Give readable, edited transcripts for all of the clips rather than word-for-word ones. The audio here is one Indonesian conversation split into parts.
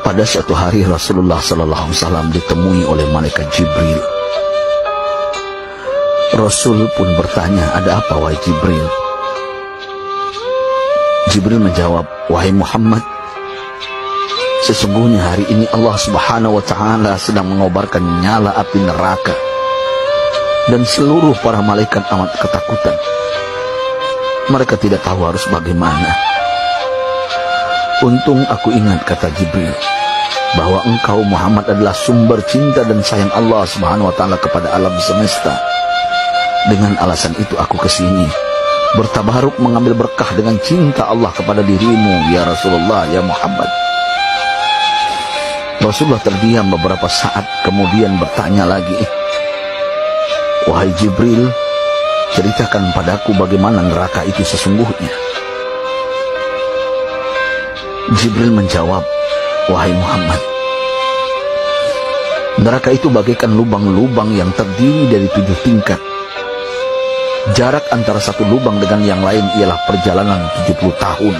Pada suatu hari Rasulullah SAW ditemui oleh malaikat Jibril. Rasul pun bertanya, "Ada apa wahai Jibril?" Jibril menjawab, "Wahai Muhammad, sesungguhnya hari ini Allah Subhanahu wa Ta'ala sedang mengobarkan nyala api neraka, dan seluruh para malaikat amat ketakutan. Mereka tidak tahu harus bagaimana. Untung aku ingat," kata Jibril, "bahwa engkau Muhammad adalah sumber cinta dan sayang Allah Subhanahu wa Ta'ala kepada alam semesta. Dengan alasan itu aku kesini, bertabaruk mengambil berkah dengan cinta Allah kepada dirimu, ya Rasulullah, ya Muhammad." Rasulullah terdiam beberapa saat, kemudian bertanya lagi, "Wahai Jibril, ceritakan padaku bagaimana neraka itu sesungguhnya." Jibril menjawab, "Wahai Muhammad, neraka itu bagaikan lubang-lubang yang terdiri dari 7 tingkat. Jarak antara satu lubang dengan yang lain ialah perjalanan 70 tahun.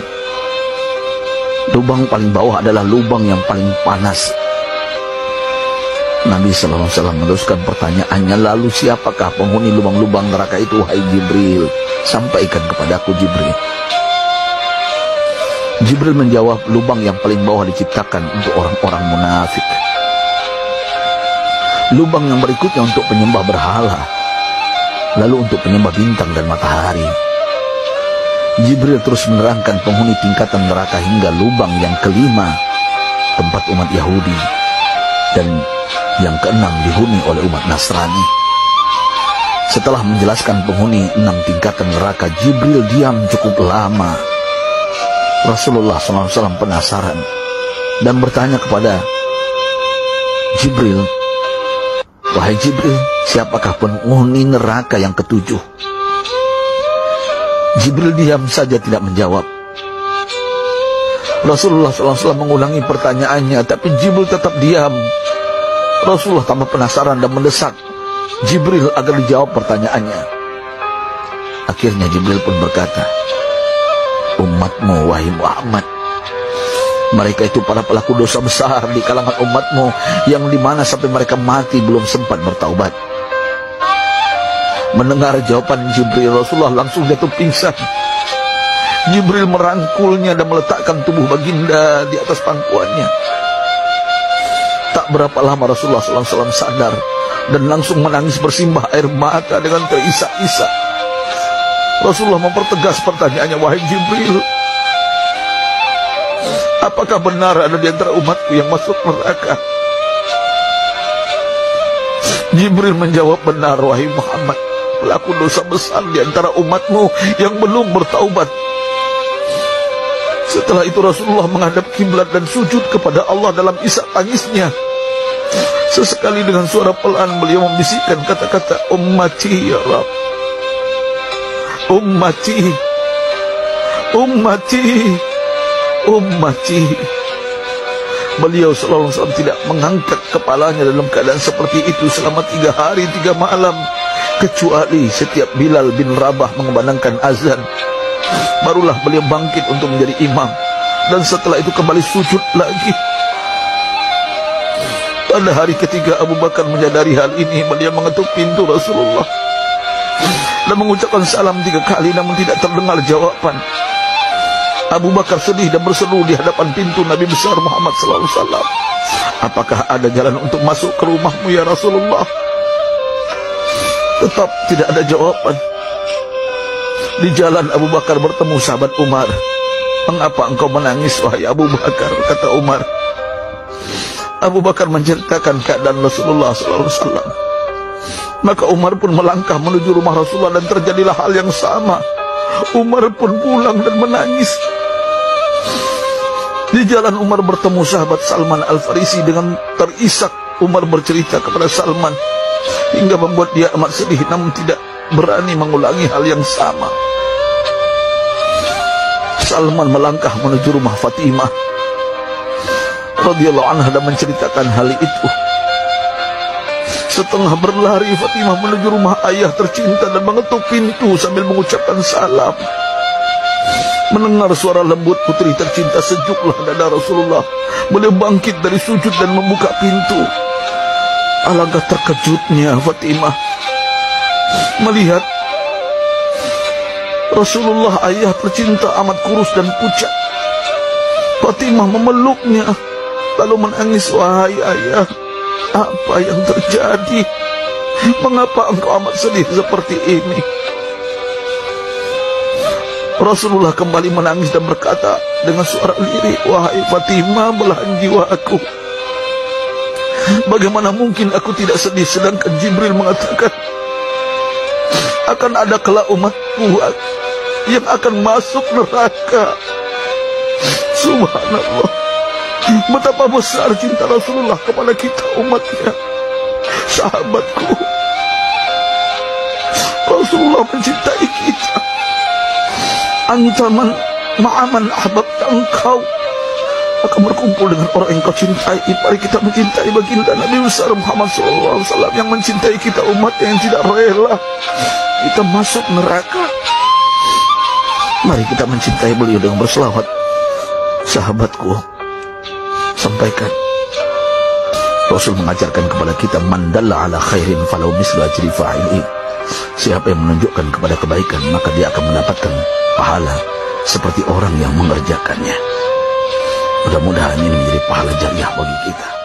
Lubang paling bawah adalah lubang yang paling panas." Nabi SAW meneruskan pertanyaannya, "Lalu siapakah penghuni lubang-lubang neraka itu, wahai Jibril? Sampaikan kepadaku, Jibril." Jibril menjawab, "Lubang yang paling bawah diciptakan untuk orang-orang munafik. Lubang yang berikutnya untuk penyembah berhala, lalu untuk penyembah bintang dan matahari." Jibril terus menerangkan penghuni tingkatan neraka hingga lubang yang kelima, tempat umat Yahudi, dan yang keenam dihuni oleh umat Nasrani. Setelah menjelaskan penghuni 6 tingkatan neraka, Jibril diam cukup lama. Rasulullah SAW penasaran dan bertanya kepada Jibril, "Wahai Jibril, siapakah penghuni neraka yang ke-7?" Jibril diam saja tidak menjawab. Rasulullah SAW mengulangi pertanyaannya, tapi Jibril tetap diam. Rasulullah tambah penasaran dan mendesak Jibril agar dijawab pertanyaannya. Akhirnya Jibril pun berkata, "Umatmu, wahai Muhammad, mereka itu para pelaku dosa besar di kalangan umatmu, yang dimana sampai mereka mati belum sempat bertaubat." Mendengar jawaban Jibril, Rasulullah langsung jatuh pingsan. Jibril merangkulnya dan meletakkan tubuh baginda di atas pangkuannya. Tak berapa lama Rasulullah SAW sadar dan langsung menangis bersimbah air mata dengan terisak-isak. Rasulullah mempertegas pertanyaannya, "Wahai Jibril, apakah benar ada di antara umatku yang masuk neraka?" Jibril menjawab, "Benar, wahai Muhammad, pelaku dosa besar di antara umatmu yang belum bertaubat." Setelah itu Rasulullah menghadap kiblat dan sujud kepada Allah dalam isak tangisnya. Sesekali dengan suara pelan beliau membisikkan kata-kata, "Ummati ya Rabb, ummati, ummati, ummati." Beliau SAW tidak mengangkat kepalanya dalam keadaan seperti itu selama 3 hari 3 malam, kecuali setiap Bilal bin Rabah mengumandangkan azan, barulah beliau bangkit untuk menjadi imam, dan setelah itu kembali sujud lagi. Pada hari ketiga Abu Bakar menyadari hal ini, beliau mengetuk pintu Rasulullah dan mengucapkan salam 3 kali, namun tidak terdengar jawaban. Abu Bakar sedih dan berseru di hadapan pintu Nabi besar Muhammad SAW, "Apakah ada jalan untuk masuk ke rumahmu ya Rasulullah?" Tetap tidak ada jawaban. Di jalan Abu Bakar bertemu sahabat Umar. "Mengapa engkau menangis, wahai Abu Bakar?" kata Umar. Abu Bakar menceritakan keadaan Rasulullah SAW. Maka Umar pun melangkah menuju rumah Rasulullah dan terjadilah hal yang sama. Umar pun pulang dan menangis. Di jalan Umar bertemu sahabat Salman Al-Farisi. Dengan terisak Umar bercerita kepada Salman hingga membuat dia amat sedih, namun tidak berani mengulangi hal yang sama. Salman melangkah menuju rumah Fatimah radhiyallahu anha dan menceritakan hal itu. Setengah berlari Fatimah menuju rumah ayah tercinta dan mengetuk pintu sambil mengucapkan salam. Mendengar suara lembut putri tercinta, sejuklah dada Rasulullah. Beliau bangkit dari sujud dan membuka pintu. Alangkah terkejutnya Fatimah melihat Rasulullah, ayah tercinta, amat kurus dan pucat. Fatimah memeluknya lalu menangis. Wahai ayah, apa yang terjadi? Mengapa engkau amat sedih seperti ini? Rasulullah kembali menangis dan berkata dengan suara lirih, wahai Fatimah, belahan jiwaku, bagaimana mungkin aku tidak sedih sedangkan Jibril mengatakan akan ada kelak umatku yang akan masuk neraka. Subhanallah, betapa besar cinta Rasulullah kepada kita umatnya. Sahabatku, Rasulullah mencintai kita. Antaman ma'aman ahbabta, engkau akan berkumpul dengan orang yang kau cintai. Mari kita mencintai baginda Nabi besar Muhammad SAW yang mencintai kita umat yang tidak rela kita masuk neraka. Mari kita mencintai beliau dengan berselawat. Sahabatku, sampaikan, Rasul mengajarkan kepada kita, man dalla ala khairin falau mislu ajri fa'ili. Siapa yang menunjukkan kepada kebaikan, maka dia akan mendapatkan pahala seperti orang yang mengerjakannya. Mudah-mudahan ini menjadi pahala jariah bagi kita.